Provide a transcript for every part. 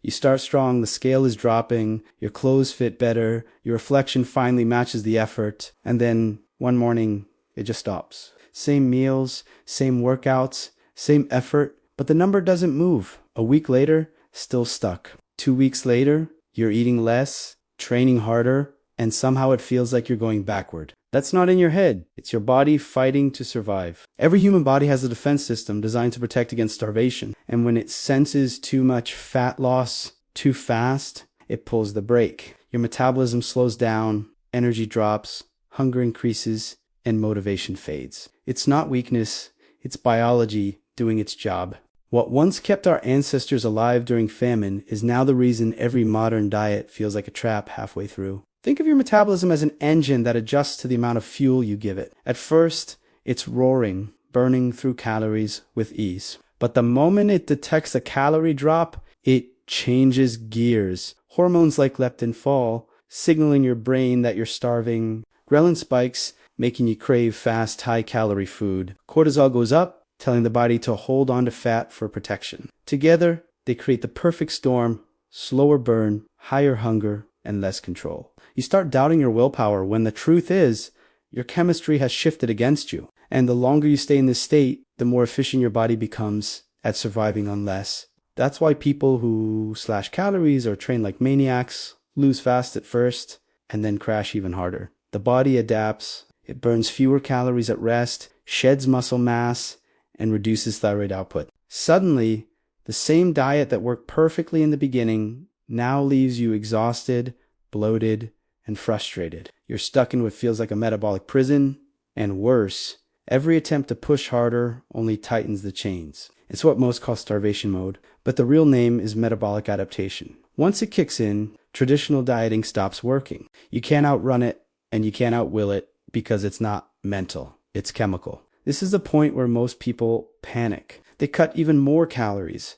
You start strong, the scale is dropping, your clothes fit better, your reflection finally matches the effort, and then one morning, it just stops. Same meals, same workouts, same effort, but the number doesn't move. A week later, still stuck. 2 weeks later, you're eating less, training harder, and somehow it feels like you're going backward. That's not in your head. It's your body fighting to survive. Every human body has a defense system designed to protect against starvation. And when it senses too much fat loss too fast, it pulls the brake. Your metabolism slows down, energy drops, hunger increases, and motivation fades. It's not weakness. It's biology doing its job. What once kept our ancestors alive during famine is now the reason every modern diet feels like a trap halfway through. Think of your metabolism as an engine that adjusts to the amount of fuel you give it. At first, it's roaring, burning through calories with ease. But the moment it detects a calorie drop, it changes gears. Hormones like leptin fall, signaling your brain that you're starving. Ghrelin spikes, making you crave fast, high-calorie food. Cortisol goes up, telling the body to hold on to fat for protection. Together, they create the perfect storm: slower burn, higher hunger, and less control. You start doubting your willpower when the truth is your chemistry has shifted against you. And the longer you stay in this state, the more efficient your body becomes at surviving on less. That's why people who slash calories or train like maniacs lose fast at first and then crash even harder. The body adapts. It burns fewer calories at rest, sheds muscle mass, and reduces thyroid output. Suddenly, the same diet that worked perfectly in the beginning now leaves you exhausted, bloated, and frustrated. You're stuck in what feels like a metabolic prison, and worse, every attempt to push harder only tightens the chains. It's what most call starvation mode, but the real name is metabolic adaptation. Once it kicks in, traditional dieting stops working. You can't outrun it, and you can't outwill it because it's not mental, it's chemical. This is the point where most people panic. They cut even more calories,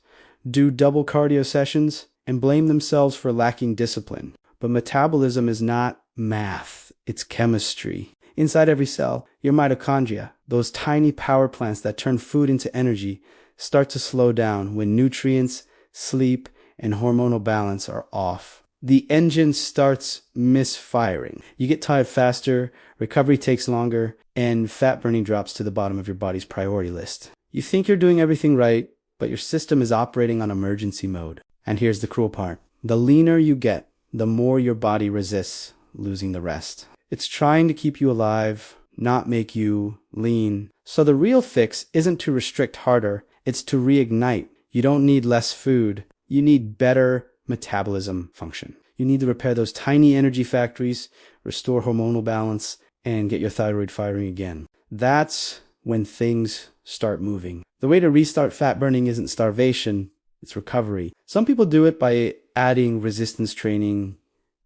do double cardio sessions, and blame themselves for lacking discipline. But metabolism is not math, it's chemistry. Inside every cell, your mitochondria, those tiny power plants that turn food into energy, start to slow down when nutrients, sleep, and hormonal balance are off. The engine starts misfiring. You get tired faster, recovery takes longer, and fat burning drops to the bottom of your body's priority list. You think you're doing everything right, but your system is operating on emergency mode. And here's the cruel part. The leaner you get, the more your body resists losing the rest. It's trying to keep you alive, not make you lean. So the real fix isn't to restrict harder, it's to reignite. You don't need less food. You need better metabolism function. You need to repair those tiny energy factories, restore hormonal balance, and get your thyroid firing again. That's when things start moving. The way to restart fat burning isn't starvation, it's recovery. Some people do it by adding resistance training,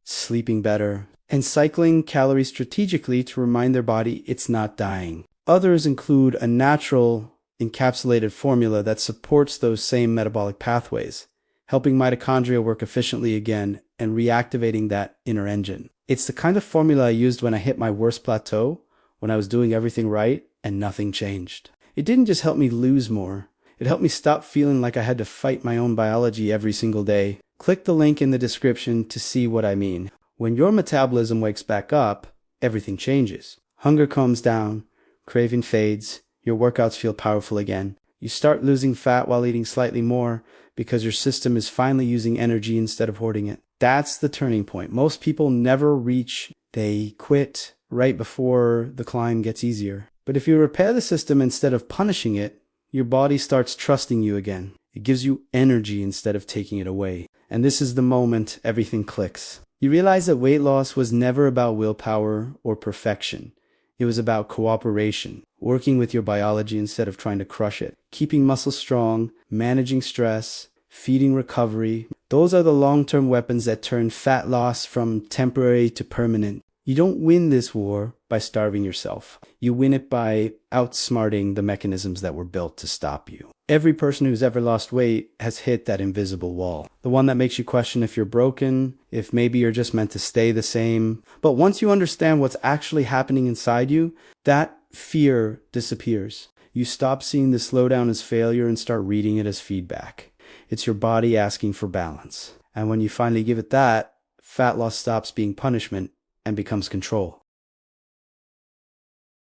sleeping better, and cycling calories strategically to remind their body it's not dying. Others include a natural encapsulated formula that supports those same metabolic pathways, helping mitochondria work efficiently again and reactivating that inner engine. It's the kind of formula I used when I hit my worst plateau, when I was doing everything right and nothing changed. It didn't just help me lose more. It helped me stop feeling like I had to fight my own biology every single day. Click the link in the description to see what I mean. When your metabolism wakes back up, everything changes. Hunger calms down, craving fades, your workouts feel powerful again. You start losing fat while eating slightly more because your system is finally using energy instead of hoarding it. That's the turning point. Most people never reach, they quit right before the climb gets easier. But if you repair the system instead of punishing it, your body starts trusting you again. It gives you energy instead of taking it away. And this is the moment everything clicks. You realize that weight loss was never about willpower or perfection. It was about cooperation, working with your biology instead of trying to crush it, keeping muscle strong, managing stress, feeding recovery. Those are the long-term weapons that turn fat loss from temporary to permanent. You don't win this war by starving yourself. You win it by outsmarting the mechanisms that were built to stop you. Every person who's ever lost weight has hit that invisible wall. The one that makes you question if you're broken, if maybe you're just meant to stay the same. But once you understand what's actually happening inside you, that fear disappears. You stop seeing the slowdown as failure and start reading it as feedback. It's your body asking for balance. And when you finally give it that, fat loss stops being punishment and becomes control.